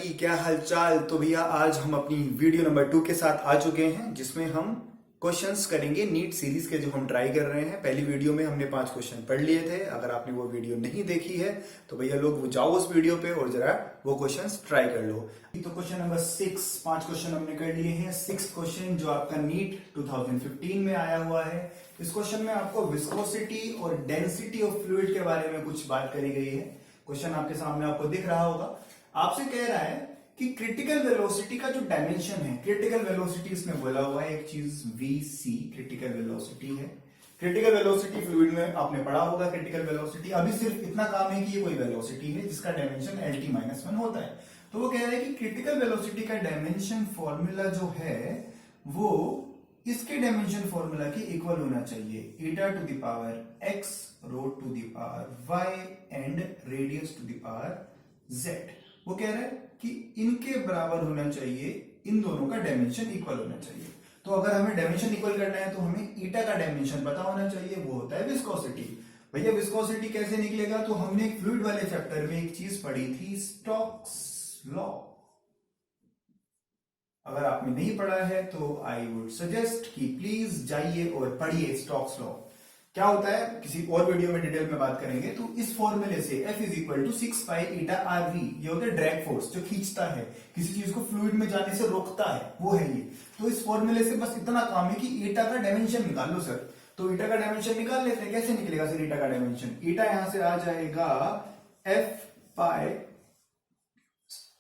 भाई, क्या हाल चाल। तो भैया आज हम अपनी वीडियो नंबर 2 के साथ आ चुके हैं, जिसमें हम क्वेश्चंस करेंगे नीट सीरीज के जो हम ट्राई कर रहे हैं। पहली वीडियो में हमने 5 क्वेश्चन पढ़ लिए थे। अगर आपने वो वीडियो नहीं देखी है तो भैया लोग वो जाओ उस वीडियो पे और जरा वो क्वेश्चंस ट्राई कर लो। तो क्वेश्चन नंबर 6, 5 क्वेश्चन हमने कर लिए हैं। 6th क्वेश्चन जो आपका नीट 2015 में आया हुआ है। इस क्वेश्चन में आपको विस्कोसिटी और डेंसिटी ऑफ फ्लूइड के बारे में कुछ बात करी गई है। क्वेश्चन आपके सामने आपको दिख रहा होगा। आपसे कह रहा है कि क्रिटिकल वेलोसिटी का जो डायमेंशन है, क्रिटिकल वेलोसिटी इसमें बोला हुआ है एक चीज वीसी क्रिटिकल वेलोसिटी है। क्रिटिकल वेलोसिटी फ्लूइड में आपने पढ़ा होगा। क्रिटिकल वेलोसिटी अभी सिर्फ इतना काम है कि ये कोई वेलोसिटी है जिसका डायमेंशन LT-1 होता है। तो वो कह रहा है कि क्रिटिकल वेलोसिटी का डायमेंशन फॉर्मूला जो है वो इसके डायमेंशन फॉर्मूला के इक्वल होना चाहिए। Eta to the power x, rho to the power y and radius to the power z। वो कह रहा है कि इनके बराबर होना चाहिए, इन दोनों का डायमेंशन इक्वल होना चाहिए। तो अगर हमें डायमेंशन इक्वल करना है तो हमें ईटा का डायमेंशन पता होना चाहिए, वो होता है विस्कोसिटी। भैया विस्कोसिटी कैसे निकलेगा? तो हमने एक फ्लूइड वाले चैप्टर में एक चीज पढ़ी थी, स्टोक्स लॉ। अगर आपने नहीं पढ़ा है तो आई वुड सजेस्ट कि प्लीज जाइए और पढ़िए स्टोक्स लॉ। क्या होता है किसी और वीडियो में डिटेल में बात करेंगे। तो इस फॉर्मूले से F is equal to 6 pi eta RV, ये होता है ड्रैग फोर्स जो खींचता है, किसी चीज को फ्लूइड में जाने से रोकता है, वो है ये। तो इस फॉर्मूले से बस इतना काम है कि ईटा का डायमेंशन निकाल लो सर। तो ईटा का डायमेंशन निकाल लेते हैं। कैसे निकलेगा सर ईटा का डायमेंशन? ईटा यहां से आ जाएगा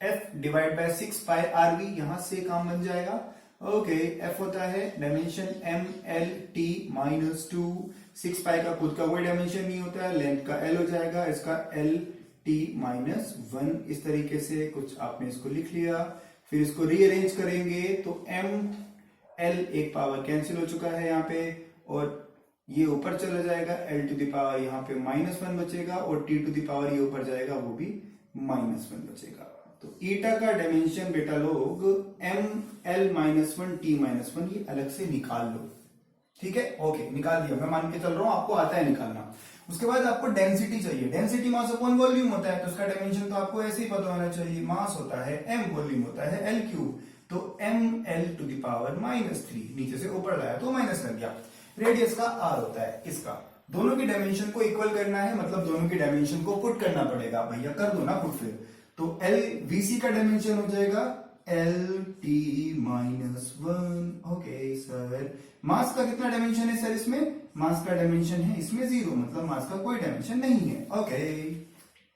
F divide by 6 pi RV, यहां से काम बन जाएगा। ओके, F होता है डायमेंशन MLT-2। 6 पाई का खुद का कोई डायमेंशन नहीं होता है, लेंथ का L हो जाएगा, इसका LT-1। इस तरीके से कुछ आपने इसको लिख लिया। फिर इसको रीअरेंज करेंगे तो ML एक पावर कैंसिल हो चुका है यहाँ पे, और ये ऊपर चला जाएगा। L टू द पावर यहाँ पे -1 बचेगा, और T टू द पावर ये ऊपर जाएगा, वो भी -1 बचेगा। तो ईटा का डायमेंशन बेटा लोग ML-1 T-1 ये अलग से निकाल लो। ठीक है, ओके, निकाल दिया। मैं मान के चल रहा हूं आपको आता है निकालना। उसके बाद आपको डेंसिटी चाहिए। डेंसिटी मास अपॉन वॉल्यूम होता है, तो उसका डायमेंशन तो आपको ऐसे ही पता होना चाहिए। मास होता है m, वॉल्यूम होता है L3। तो ML टू द पावर -3, नीचे से ऊपर लाया तो माइनस लग गया। रेडियस का R होता है इसका। दोनों की डायमेंशन को इक्वल करना है, मतलब दोनों की डायमेंशन को पुट करना पड़ेगा। भैया कर दो ना पुट। फिर तो VC का डायमेंशन हो जाएगा LT-1। ओके सर, मास का कितना डायमेंशन है सर इसमें? मास का डायमेंशन है इसमें 0, मतलब मास का कोई डायमेंशन नहीं है। Okay,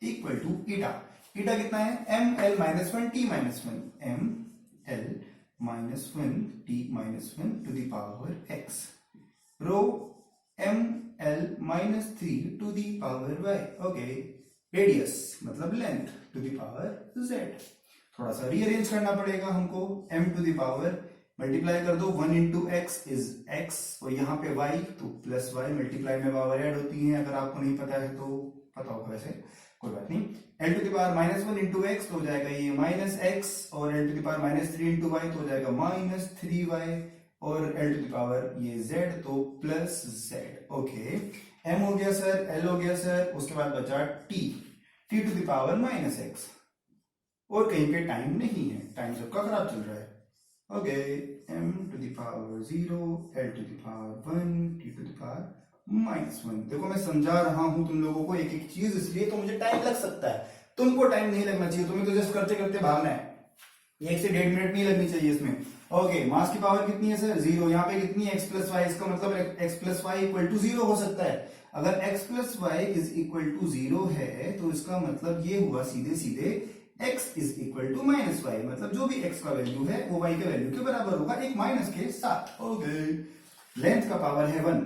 equal to eta. Eta कितना है? ML-1 T-1, ML-1 T-1 to the power x, rho ML-3 to the power y। Okay, radius मतलब length to the power z। थोड़ा सा रीअरेंज करना पड़ेगा हमको। m to the power multiply कर दो, 1 इंटू एक्स इज x, और यहाँ पे y तो प्लस y। मल्टीप्लाई में पावर ऐड होती है, अगर आपको नहीं पता है तो पता होगा, वैसे कोई बात नहीं। l to the power -1 into x तो हो जाएगा ये -x, और l to the power -3 into y तो हो जाएगा -3y, और l टू द पावर ये z तो प्लस z। ओके, m हो गया सर, l हो गया सर, उसके बाद बचा t to the power -x, और कहीं पे टाइम नहीं है, टाइम सबका खराब चल रहा है। Okay, m to the power 0, l to the power 1, t to the power -1। देखो मैं समझा रहा हूं तुम लोगों को एक एक चीज, इसलिए तो मुझे टाइम लग सकता है, तुमको टाइम नहीं लगना चाहिए। तुम्हें तो जस्ट करते करते भागना है, 1 से 1.5 मिनट नहीं लगनी चाहिए इसमें। ओके, मास की पावर कितनी है सर? 0। यहाँ पे कितनी है? x प्लस वाई, इसका मतलब x plus y equal to 0 हो सकता है। अगर x plus y is equal to 0 है तो इसका मतलब ये हुआ सीधे सीधे x is equal to -y, मतलब जो भी x का वैल्यू है वो y के वैल्यू के बराबर होगा, एक माइनस के साथ। ओके, लेंथ का पावर है 1।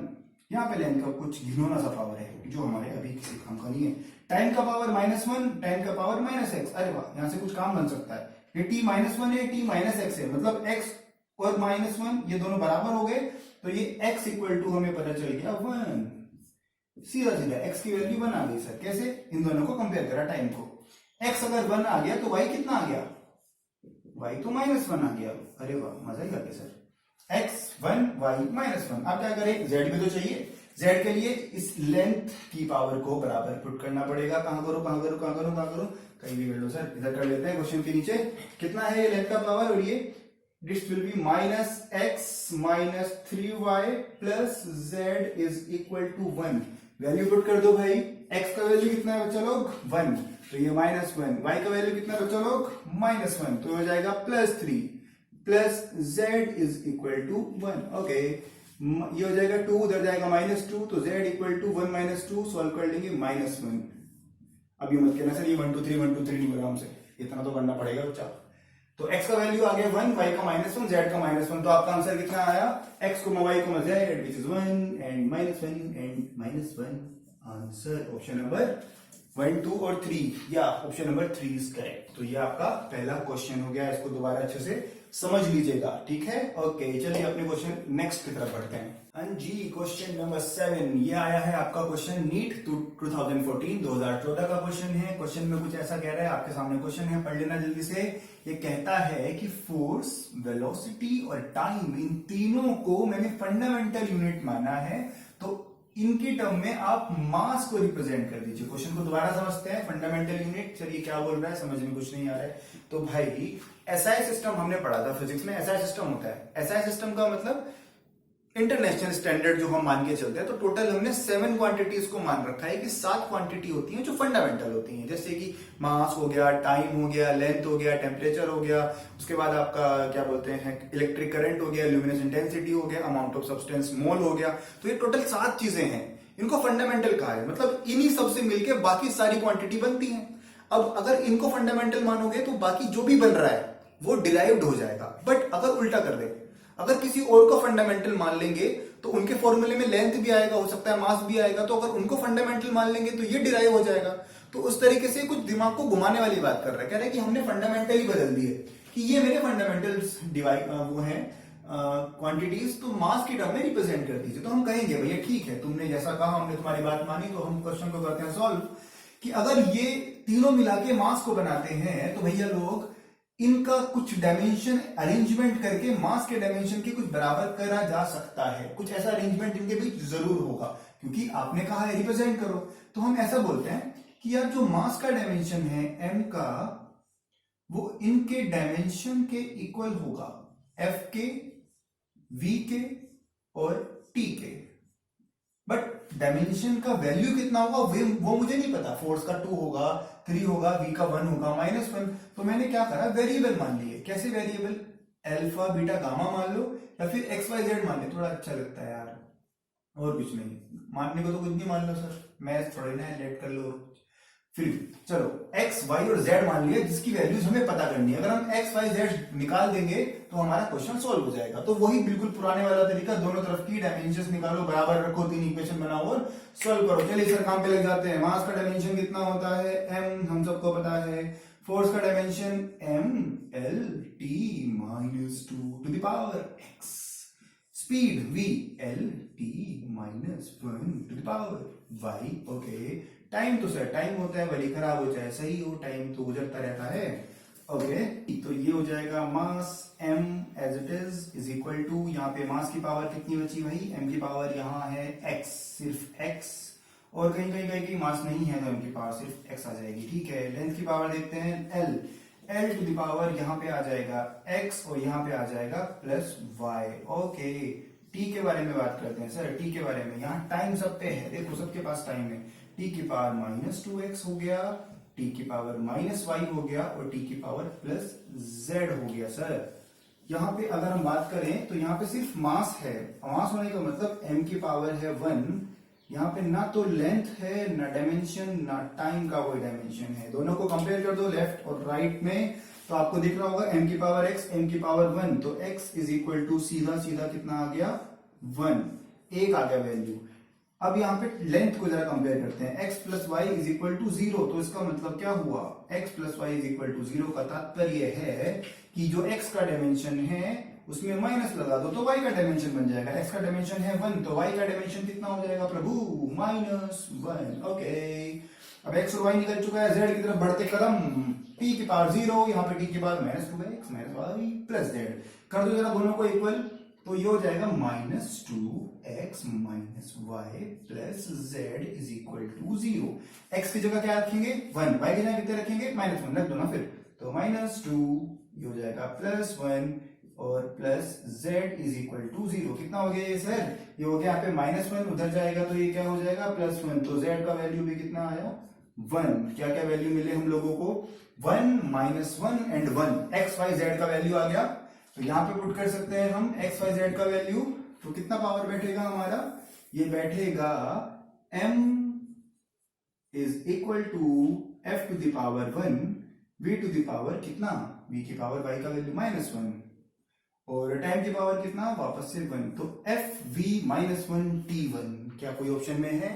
यहाँ पे लेंथ का कुछ घिनौना सा पावर है जो हमारे अभी किसी काम का नहीं है। टाइम का पावर -1, टाइम का पावर -x। अरे वाह, यहाँ से कुछ काम बन सकता है। ये t-1 है, t-x है, मतलब x और -1 ये दोनों बराबर हो गए, तो ये x इक्वल टू हमें पता चल गया 1। सीधा सीधा x की वैल्यू 1 आ गई सर। कैसे? इन दोनों को कंपेयर करा टाइम को। x अगर 1 आ गया तो y कितना आ गया? y तो -1 आ गया। अरे वाह, मजा ही आ गया सर। x 1, y -1। अब क्या करें? z भी तो चाहिए, z के लिए इस लेंथ की पावर को बराबर पुट करना पड़ेगा। कहां करो कहां करो कहां करो कहां करो, कहीं भी कर लो सर। इधर कर लेते हैं क्वेश्चन के नीचे कितना है ये लेंथ का पावर, और ये this will be minus x minus 3y plus z is equal to 1। Value put कर दो भाई। x का वैल्यू कितना है बच्चा लोग 1, तो ये -1। y का वैल्यू कितना है बच्चा लोग -1, तो हो जाएगा +3 plus z is equal to 1। Okay, ये हो जाएगा 2, उधर जाएगा -2, तो z इक्वल टू 1 - 2 सॉल्व कर लेंगे -1। अब ये मत कहना सर ये 1 2 3 1 2 3 नहीं आराम से इतना तो करना पड़ेगा बच्चा। तो x का वैल्यू आ गया 1, y का -1, z का -1, तो आपका आंसर कितना आया x, y, z which is 1 and -1 and -1। Answer option number 1 2 और 3 या ऑप्शन नंबर 3 इज करेक्ट। तो ये आपका पहला क्वेश्चन हो गया, इसको दोबारा अच्छे से समझ लीजिएगा, ठीक है। ओके, चलिए अपने क्वेश्चन नेक्स्ट की तरफ बढ़ते हैं। जी, क्वेश्चन नंबर 7 ये आया है आपका क्वेश्चन नीट 2014 का क्वेश्चन है। क्वेश्चन में कुछ ऐसा कह रहा है, आपके सामने क्वेश्चन है, पढ़ लेना जल्दी से। ये कहता है कि फोर्स, वेलोसिटी और टाइम, इन तीनों को मैंने फंडामेंटल यूनिट माना है, तो इनके टर्म में आप मास को रिप्रेजेंट कर दीजिए। क्वेश्चन को दोबारा समझते हैं। फंडामेंटल यूनिट, चलिए क्या बोल रहा है समझ में कुछ नहीं आ रहा है। तो भाई एसआई सिस्टम हमने पढ़ा था फिजिक्स में, एसआई सिस्टम होता है। एसआई सिस्टम का मतलब इंटरनेशनल स्टैंडर्ड जो हम मान के चलते हैं। तो टोटल हमने 7 क्वांटिटीज को मान रखा है कि 7 क्वांटिटी होती हैं जो फंडामेंटल होती हैं, जैसे कि मास हो गया, टाइम हो गया, लेंथ हो गया, टेम्परेचर हो गया, उसके बाद आपका क्या बोलते हैं इलेक्ट्रिक करंट हो गया, ल्यूमिनस इंटेंसिटी हो गया, अमाउंट ऑफ सब्सटेंस मोल हो गया। तो ये टोटल 7 चीजें हैं, इनको फंडामेंटल कहा है। मतलब इन्हीं सबसे मिलकर बाकी सारी क्वांटिटी बनती है। अब अगर इनको फंडामेंटल मानोगे तो बाकी जो भी बन रहा है वो डिराइव्ड हो जाएगा। बट अगर उल्टा कर दे, अगर किसी और को फंडामेंटल मान लेंगे तो उनके फॉर्मूले में लेंथ भी आएगा, हो सकता है मास भी आएगा, तो अगर उनको फंडामेंटल मान लेंगे तो ये डिराइव हो जाएगा। तो उस तरीके से कुछ दिमाग को घुमाने वाली बात कर रहा है, कह रहा है कि हमने फंडामेंटल ही बदल दिए कि ये मेरे फंडामेंटल्स डिवाइड वो हैं क्वांटिटीज, तो मास की टर्म में रिप्रेजेंट कर दीजिए। तो हम कहेंगे भैया ठीक है, तुमने जैसा कहा, हमने तुम्हारी बात मानी, तो हम क्वेश्चन को करते हैं सॉल्व कि अगर ये तीनों मिला के मास को बनाते हैं तो भैया लोग इनका कुछ डायमेंशन अरेंजमेंट करके मास के डायमेंशन के कुछ बराबर करा जा सकता है। कुछ ऐसा अरेंजमेंट इनके बीच जरूर होगा, क्योंकि आपने कहा है रिप्रेजेंट करो। तो हम ऐसा बोलते हैं कि यार जो मास का डायमेंशन है m का, वो इनके डायमेंशन के इक्वल होगा, f के, v के और t के। बट डायमेंशन का वैल्यू कितना होगा वो मुझे नहीं पता। फोर्स का 2 होगा, 3 होगा, v का 1 होगा, -1। तो मैंने क्या करा, वेरिएबल मान लिए। कैसे वेरिएबल? अल्फा बीटा गामा मान लो, या फिर एक्स वाई जेड मान ले, थोड़ा अच्छा लगता है यार, और कुछ नहीं। मानने को तो कुछ भी मान लो सर, मैथ थोड़ी ना लेट कर लो। फिर चलो x, y और z मान लिया, जिसकी वैल्यूज हमें पता करनी है। अगर हम x, y, z निकाल देंगे तो हमारा क्वेश्चन सॉल्व हो जाएगा। तो वही बिल्कुल पुराने वाला तरीका, दोनों तरफ की डायमेंशंस निकालो, बराबर रखो, 3 इक्वेशन बनाओ और सॉल्व करो। चलिए सर काम पे लग जाते हैं। मास का डायमेंशन कितना होता है? m, हम सबको पता है। फोर्स का dimension m l t - 2 to the power x। Speed v l t - 1 to the power y। Okay, time तो सर टाइम होता है, भले खराब हो चाहे सही हो, टाइम तो गुजरता रहता है। ओके, तो ये हो जाएगा mass m as it is equal to, यहाँ पे मास की पावर कितनी बची भाई? m की पावर यहाँ है x, सिर्फ x, और कहीं कहीं कहीं मास नहीं है तो m की पावर सिर्फ x आ जाएगी। ठीक है, लेंथ की पावर देखते हैं l, l to the power यहाँ पे आ जाएगा x और यहाँ पे आ जाएगा प्लस y। ओके, t के बारे में बात करते हैं सर। t के बारे में यहाँ टाइम सब पे है, देखो सबके पास टाइम है। t की पावर -2x हो गया, t की पावर -y हो गया और t की पावर +z हो गया। सर यहाँ पे अगर हम बात करें तो यहाँ पे सिर्फ मास है। मास होने का मतलब m की पावर है 1। यहाँ पे ना तो लेंथ है, ना डायमेंशन, ना टाइम का कोई डायमेंशन है। दोनों को कंपेयर कर दो लेफ्ट और राइट में, तो आपको दिख रहा होगा m की पावर x, m की पावर 1, तो x इज इक्वल टू सीधा सीधा कितना आ गया? 1, एक आ गया वैल्यू। अब यहाँ पे लेंथ को जरा कंपेयर करते हैं, x plus y is equal to 0। तो इसका मतलब क्या हुआ? x plus y is equal to 0 का तात्पर्य है कि जो x का डायमेंशन है उसमें माइनस लगा दो तो y का डायमेंशन बन जाएगा। x का डायमेंशन है 1, तो y का डायमेंशन कितना हो जाएगा प्रभु? -1। ओके, अब x और y निकल चुका है, z की तरफ बढ़ते कदम, t की पावर 0, यहाँ पे t की पावर -2x - y + z कर दो जरा दोनों को इक्वल। तो ये हो जाएगा -2x minus y plus z is equal to 0। x की जगह क्या रखेंगे 1, y की जगह कितने रखेंगे -1 रख दो ना फिर। तो -2 ये हो जाएगा +1 और plus z is equal to 0। कितना हो गया ये सर? ये हो गया यहाँ पे -1 उधर जाएगा तो ये क्या हो जाएगा +1। तो z का वैल्यू भी कितना आया 1। क्या क्या वैल्यू मिले हम लोगों को 1 -1 एंड 1। x y z का वैल्यू आ गया तो यहां पे पुट कर सकते हैं हम x y z का वैल्यू। तो कितना पावर बैठेगा हमारा? ये बैठेगा m is equal to f to the power 1 v to the power कितना v की पावर y का वैल्यू -1 और टाइम की पावर कितना वापस से 1। तो f v -1 t1 क्या कोई ऑप्शन में है?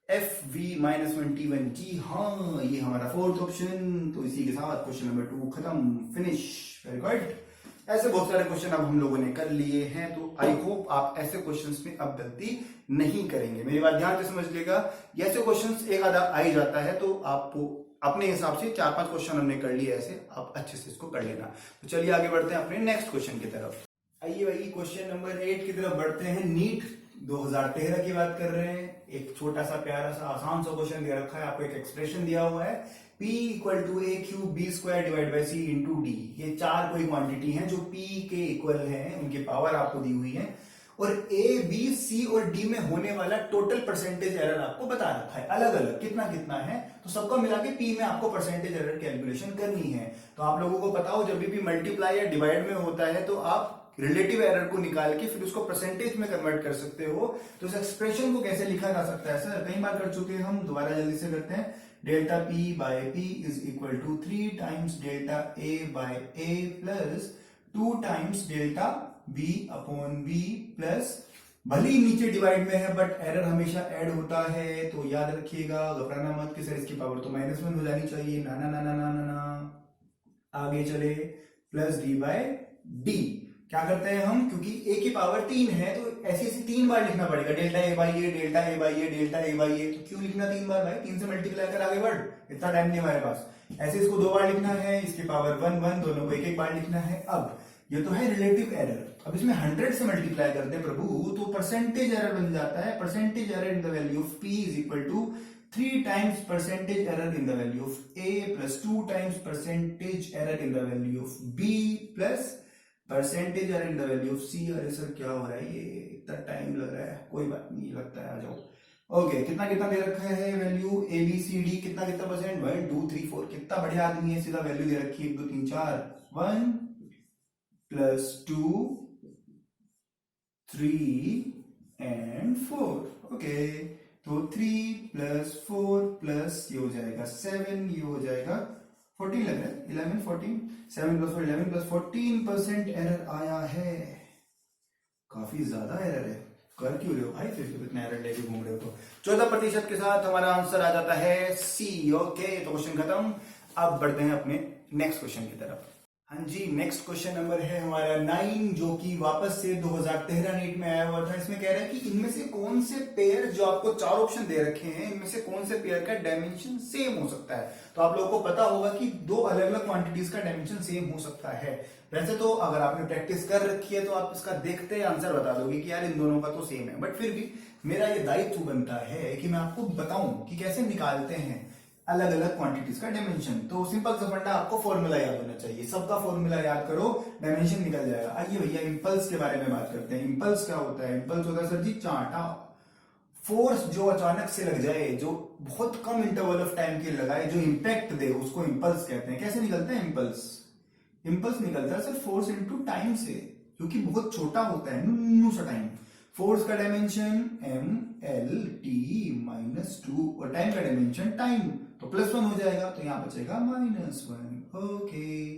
एफ वी -1 t1 जी हाँ, ये हमारा फोर्थ ऑप्शन। तो इसी के साथ क्वेश्चन नंबर 2 खत्म, फिनिश। Very good. ऐसे बहुत सारे क्वेश्चन अब हम लोगों ने कर लिए हैं, तो आई होप आप ऐसे क्वेश्चंस में अब गलती नहीं करेंगे। मेरी बात ध्यान से समझ लेगा, ये ऐसे क्वेश्चंस एक आधा आ ही जाता है, तो आपको अपने हिसाब से 4-5 क्वेश्चन हमने कर लिए ऐसे, आप अच्छे से इसको कर लेना। तो चलिए आगे बढ़ते हैं अपने नेक्स्ट क्वेश्चन की तरफ। आइए भाई क्वेश्चन नंबर 8 की तरफ बढ़ते हैं। नीट 2013 की बात कर रहे हैं। एक छोटा सा प्यारा सा आसान सा क्वेश्चन दे रखा है, आपको एक एक्सप्रेशन दिया हुआ है P equal to a cube b square divide by c into d. ये 4 कोई क्वांटिटी हैं जो P के इक्वल हैं, उनकी पावर आपको दी हुई है और A, B, C और D में होने वाला टोटल परसेंटेज एरर आपको बता रखा है अलग अलग कितना कितना है। तो सबका मिला के P में आपको परसेंटेज एरर कैलकुलेशन करनी है। तो आप लोगों को पता हो जब भी मल्टीप्लाई या डिवाइड में होता है तो आप रिलेटिव एरर को निकाल के फिर उसको परसेंटेज में कन्वर्ट कर सकते हो। तो इस एक्सप्रेशन को कैसे लिखा जा सकता है सर? कई बार कर चुके हैं हम, दोबारा जल्दी से करते हैं। Delta P by P is equal to 3 times delta A by A plus 2 times delta B upon B plus, भले ही नीचे डिवाइड में है बट एरर हमेशा ऐड होता है, तो याद रखिएगा, घबराना मत कि सर इसकी पावर तो -1 हो जानी चाहिए। ना ना ना ना ना ना ना, आगे चले प्लस D बाय D। क्या करते हैं हम, क्योंकि a की पावर 3 है तो ऐसे ऐसे 3 बार लिखना पड़ेगा, delta a by a, delta a by a, delta a by a. तो क्यों लिखना 3 बार भाई? 3 से मल्टीप्लाई कर आगे बढ़, इतना टाइम नहीं हमारे पास। ऐसे इसको 2 बार लिखना है, इसकी पावर 1 1, दोनों को एक एक बार लिखना है। अब ये तो है रिलेटिव एरर, अब इसमें 100 से मल्टीप्लाई करते हैं प्रभु, तो परसेंटेज एरर बन जाता है। Percentage error in the value of p is equal to 3 times percentage error in the value of a plus 2 times percentage error in the value of b plus percentage error in the value of c। अरे sir क्या हो रहा है, ये इतना time लग रहा है, कोई बात नहीं, लगता है, आ जाओ। ओके, कितना कितना दे रखा है value a b c d, कितना कितना परसेंट 1 2 3 4। कितना बढ़िया आदमी है, सीधा वैल्यू दे रखी है 1 2 3 4। 1 प्लस 2 3 एंड 4। ओके, तो 3 प्लस 4 प्लस ये हो जाएगा 7, ये हो जाएगा 14 लग रहा है, 11 14, 7 प्लस 4 11 प्लस 14% एरर आया है। काफी ज्यादा एरर है, कर क्यों रहे हो भाई, फिर इतना एरर लेके घूम रहे हो। तो 14% के साथ हमारा आंसर आ जाता है सी। ओके, तो क्वेश्चन खत्म। अब बढ़ते हैं अपने नेक्स्ट क्वेश्चन की तरफ। हाँ जी, नेक्स्ट क्वेश्चन नंबर है हमारा 9, जो कि वापस से 2013 नीट में आया हुआ था। इसमें कह रहा है कि इनमें से कौन से पेयर, जो आपको 4 ऑप्शन दे रखे हैं, इनमें से कौन से पेयर का डायमेंशन सेम हो सकता है। तो आप लोगों को पता होगा कि 2 अलग अलग क्वांटिटीज का डायमेंशन सेम हो सकता है। वैसे तो अगर आपने प्रैक्टिस कर रखी है तो आप इसका देखते आंसर बता दोगे कि यार इन दोनों का तो सेम है, बट फिर भी मेरा ये दायित्व बनता है कि मैं आपको बताऊं कि कैसे निकालते हैं अलग अलग क्वांटिटीज का डायमेंशन। तो सिंपल सा फंडा, आपको फॉर्मूला याद होना चाहिए, सबका फॉर्मूला याद करो, डायमेंशन निकल जाएगा। आइए भैया इंपल्स के बारे में बात करते हैं। इंपल्स क्या होता है? इंपल्स होता है सर जी चांटा, फोर्स जो अचानक से लग जाए, जो बहुत कम इंटरवल ऑफ टाइम के लगाए, जो इंपैक्ट दे, उसको इंपल्स कहते हैं। कैसे निकलता है इंपल्स? इंपल्स निकलता है सर फोर्स इनटू टाइम से, क्योंकि बहुत छोटा होता है, नुन्नू सा टाइम। फोर्स का डायमेंशन m l t -2 और टाइम का डायमेंशन टाइम, तो +1 हो जाएगा, तो यहां बचेगा -1। ओके,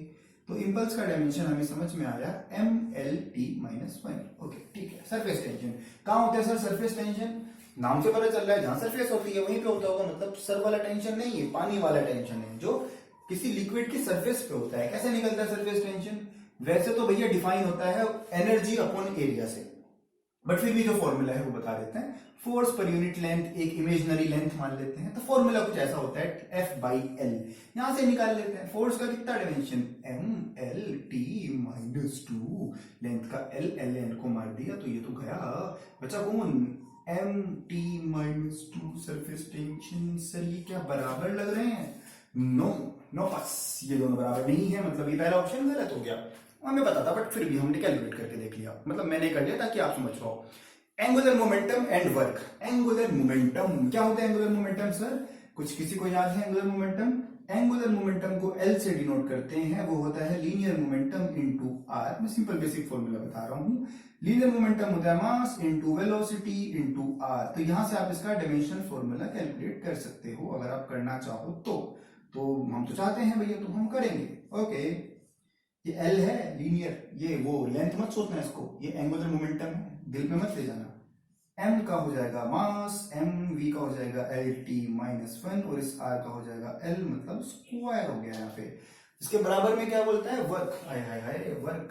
तो इंपल्स का डायमेंशन हमें समझ में आया m l t -1। ओके ठीक है। सरफेस टेंशन कहां होता है सर? सरफेस टेंशन नाम से पता चल रहा है, जहां सरफेस होती है वहीं पे होता होगा, मतलब सर वाला टेंशन नहीं है, पानी वाला टेंशन है जो किसी लिक्विड की सरफेस पे होता है। कैसे निकलता है सरफेस टेंशन? वैसे तो भैया डिफाइन होता है एनर्जी अपॉन एरिया से, बट फिर भी जो फॉर्मूला है वो बता देते हैं। फोर्स पर यूनिट लेंथ एक इमेजिनरी लेंथ मान लेते हैं, तो फॉर्मूला कुछ ऐसा होता है F बाई एल। यहां से निकाल लेते हैं फोर्स का कितना डायमेंशन, m/l/t-2, लेंथ का l को मार दिया तो ये तो गया, बचा कौन, m/t-2 सरफेस टेंशन। सर ये क्या बराबर लग रहे हैं, नो नो पास, ये दोनों बराबर नहीं है, मतलब ये पहला ऑप्शन गलत हो गया। हमें पता था बट फिर भी हमने कैलकुलेट करके देख लिया, मतलब मैंने कर लिया ताकि आप समझ पाओ। Angular momentum and work. Angular momentum क्या होता है, एंगुलर मोमेंटम सर कुछ किसी को याद है एंगुलर मोमेंटम? एंगुलर मोमेंटम को एल से डिनोट करते हैं, वो होता है लीनियर मोमेंटम इनटू आर। मैं सिंपल बेसिक फॉर्मूला बता रहा हूं। लीनियर मोमेंटम होता है mass into velocity into R. तो यहां से आप इसका डायमेंशनल फॉर्मूला कैलकुलेट कर सकते हो अगर आप करना चाहो तो हम तो चाहते हैं भैया, तो हम करेंगे। ओके, ये एल है लीनियर, ये वो लेंथ मत सोचना इसको, ये एंगुलर मोमेंटम है, दिल पे मत ले जाना। m का हो जाएगा मास, mv का हो जाएगा lt-1 और इस r का हो जाएगा l, मतलब स्क्वायर हो गया यहाँ पे। इसके बराबर में क्या बोलता है, वर्क। हाय हाय हाय, work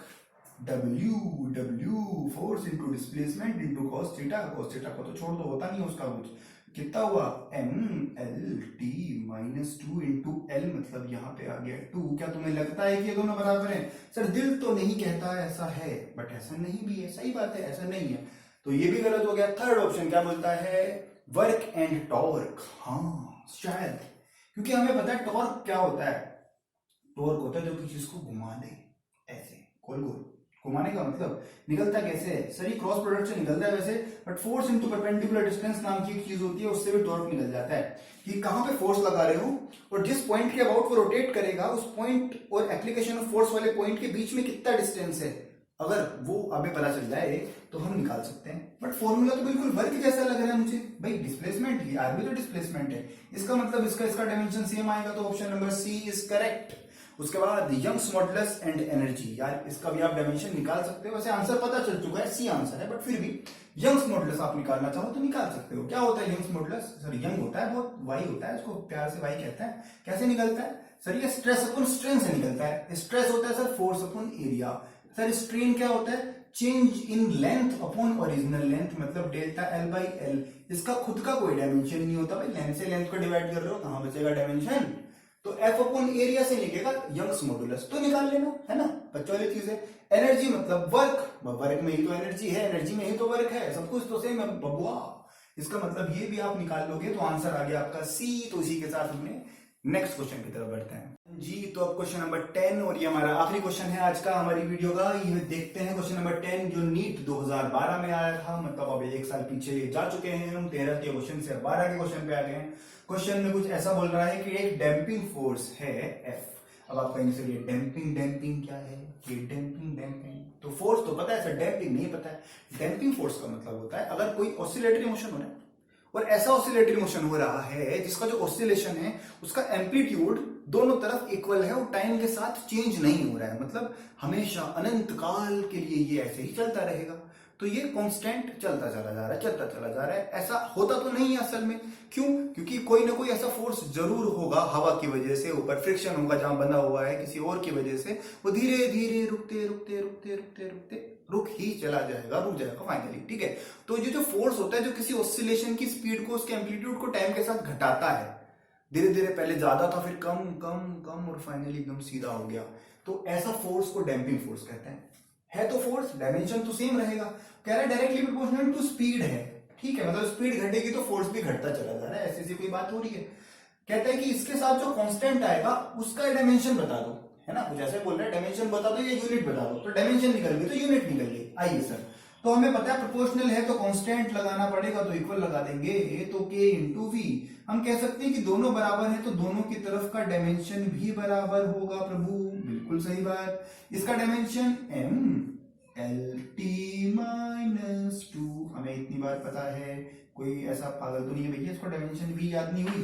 w force into displacement into cos theta. cos theta को तो छोड़ दो, होता नहीं उसका कुछ, कितना हुआ m/l/t-2 इनटू l, मतलब यहाँ पे आ गया 2। क्या तुम्हें लगता है कि ये दोनों बराबर हैं? सर दिल तो नहीं कहता ऐसा है, बट ऐसा नहीं भी है, सही बात है, ऐसा नहीं है, तो ये भी गलत हो गया। थर्ड ऑप्शन क्या बोलता है, वर्क एंड टॉर्क। हाँ शायद, क्योंकि हमें पता है टॉर्क क्या होता है, टॉर्क होता है जो किसी चीज को घुमा दे, ऐसे गोल गोल घुमाने का मतलब निकलता कैसे है सर, ये क्रॉस प्रोडक्ट से निकलता है वैसे, but force into perpendicular distance नाम की एक चीज होती है, उससे भी टॉर्क निकल जाता है कि कहां पे फोर्स लगा रहे हो और जिस पॉइंट के अबाउट वो रोटेट करेगा उस पॉइंट और एप्लीकेशन ऑफ फोर्स वाले पॉइंट के बीच में कितना डिस्टेंस है, अगर वो हमें पता चल जाए तो हम निकाल सकते हैं। बट फॉर्मूला तो बिल्कुल वर्क जैसा लग रहा है मुझे भाई, डिस्प्लेसमेंट ही आर भी तो डिस्प्लेसमेंट है, इसका मतलब इसका डायमेंशन सेम आएगा, तो option number C is correct. उसके बाद यंग्स मॉडुलस एंड एनर्जी, यार इसका भी आप डायमेंशन निकाल सकते हो, वैसे आंसर पता चल चुका है, सी आंसर है, बट फिर भी यंग्स मॉडुलस आप निकालना चाहो तो निकाल सकते हो। क्या होता है यंग्स मॉडुलस, सर यंग होता है बहुत, वाई होता है, इसको प्यार से वाई कहते हैं। कैसे निकलता है सर, ये स्ट्रेस अपॉन स्ट्रेन से निकलता है। स्ट्रेस होता है sir force upon area. Sir strain क्या होता है, change in length upon original length, मतलब डेल्टा एल बाई एल। इसका खुद का कोई डायमेंशन नहीं होता भाई, लेंथ से लेंथ को डिवाइड कर रहे हो, कहां बचेगा डायमेंशन, तो एफ अपॉन एरिया से निकलेगा यंग्स मॉडुलस, तो निकाल लेना है ना, बच्चों वाली चीज है। एनर्जी मतलब वर्क, वर्क में ही तो एनर्जी है, एनर्जी में ही तो वर्क है, सब कुछ तो सेम है बबुआ। इसका मतलब ये भी आप निकाल लोगे तो आंसर आ गया आपका सी। तो इसी के साथ हमने नेक्स्ट क्वेश्चन की तरफ बढ़ते हैं जी। तो अब क्वेश्चन नंबर 10 और ये हमारा आखिरी क्वेश्चन है आज का हमारी वीडियो का। ये देखते हैं क्वेश्चन नंबर 10 जो नीट 2012 में आया था, मतलब अब एक साल पीछे जा चुके हैं हम, 13 के क्वेश्चन से 12 के क्वेश्चन पे आ गए हैं। क्वेश्चन में कुछ ऐसा बोल रहा है कि एक डैम्पिंग फोर्स है एफ। अब आप कहेंगे सर ये डैम्पिंग क्या है, ये डैम्पिंग तो फोर्स तो पता है सर, डैम्पिंग नहीं पता है। डैम्पिंग फोर्स का मतलब होता है अगर कोई ऑसिलेटरी मोशन हो रहा है और ऐसा ऑसिलेटरी मोशन हो रहा है जिसका जो ऑसिलेशन है उसका एम्पलीट्यूड दोनों तरफ इक्वल है और टाइम के साथ चेंज नहीं हो रहा है, मतलब हमेशा अनंत काल के लिए ये ऐसे ही चलता रहेगा, तो ये कांस्टेंट चलता चला जा रहा है। ऐसा होता तो नहीं है असल में, क्यों, क्योंकि कोई ना कोई ऐसा फोर्स जरूर होगा, हवा की वजह से ऊपर फ्रिक्शन होगा जहां बंधा हुआ है, किसी और की वजह से वो धीरे धीरे रुकते रुक ही चला जाएगा, रुक जाएगा फाइनली, ठीक है। तो ये जो फोर्स होता है जो किसी ऑसिलेशन की स्पीड को, उसके एम्पलीट्यूड को टाइम के साथ घटाता है, धीरे धीरे पहले ज्यादा था फिर कम और फाइनली एकदम सीधा हो गया, तो ऐसा फोर्स को डैम्पिंग फोर्स कहते हैं। है तो फोर्स, डायमेंशन तो सेम रहेगा, कह रहा है डायरेक्टली प्रोपोर्शनल टू स्पीड है, ठीक है, मतलब स्पीड घटेगी तो फोर्स भी घटता चला जा रहा है, ऐसी कोई बात हो रही है। कहता है कि इसके साथ जो कांस्टेंट आएगा उसका डायमेंशन बता दो, है ना, कुछ ऐसे बोल रहा है, डायमेंशन बता दो या यूनिट बता दो, तो डायमेंशन निकल गई तो यूनिट निकल गई। आइए सर, तो हमें पता है प्रोपोर्शनल है तो कांस्टेंट लगाना पड़ेगा, तो इक्वल लगा देंगे, तो k इंटू वी। हम कह सकते हैं कि दोनों बराबर है तो दोनों की तरफ का डायमेंशन भी बराबर होगा प्रभु, बिल्कुल सही बात। इसका डायमेंशन m/l/t-2, हमें इतनी बार पता है, कोई ऐसा पागल तो नहीं है भैया इसको डायमेंशन भी याद नहीं हुई,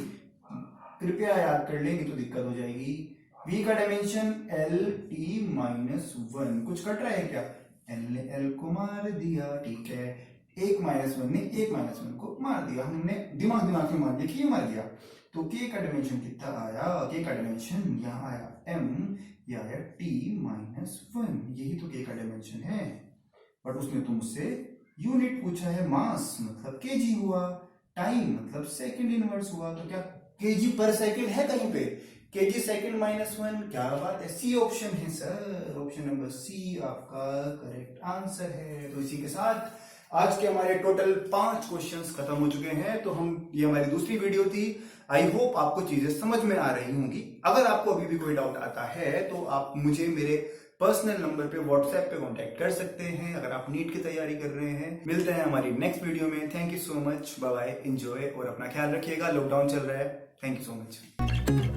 कृपया याद कर लेंगे तो दिक्कत हो जाएगी। v का डायमेंशन l/t-1, कुछ कट रहा है क्या, l को मार दिया, ठीक है, 1-1 ने 1-1 को मार दिया, हमने दिमाग में मार दिया कि ये मार दिया, तो k का डायमेंशन कितना आया, k का डायमेंशन यहाँ आया m, ये आया t-1, यही तो k का डायमेंशन है, बट उसने तो मुझसे यूनिट पूछा है, मास मतलब केजी हुआ, टाइम मतलब सेकंड इनवर्स हुआ, तो क्या केजी पर सेकंड है कहीं पे? केजी सेकंड -1, क्या बात है, सी ऑप्शन है सर, ऑप्शन नंबर सी आपका करेक्ट आंसर है। तो इसी के साथ आज के हमारे टोटल 5 क्वेश्चंस खत्म हो चुके हैं। तो ये हमारी दूसरी वीडियो थी। आई होप आपको चीजें समझ में आ रही होंगी। अगर आपको अभी भी कोई डाउट आता है तो आप मुझे मेरे पर्सनल नंबर पे व्हाट्सएप पे कांटेक्ट कर सकते हैं, अगर आप नीट की तैयारी कर रहे हैं। मिलते हैं हमारी नेक्स्ट वीडियो में। Thank you so much, bye bye, enjoy और अपना ख्याल रखिएगा। लॉकडाउन चल रहा है। Thank you so much.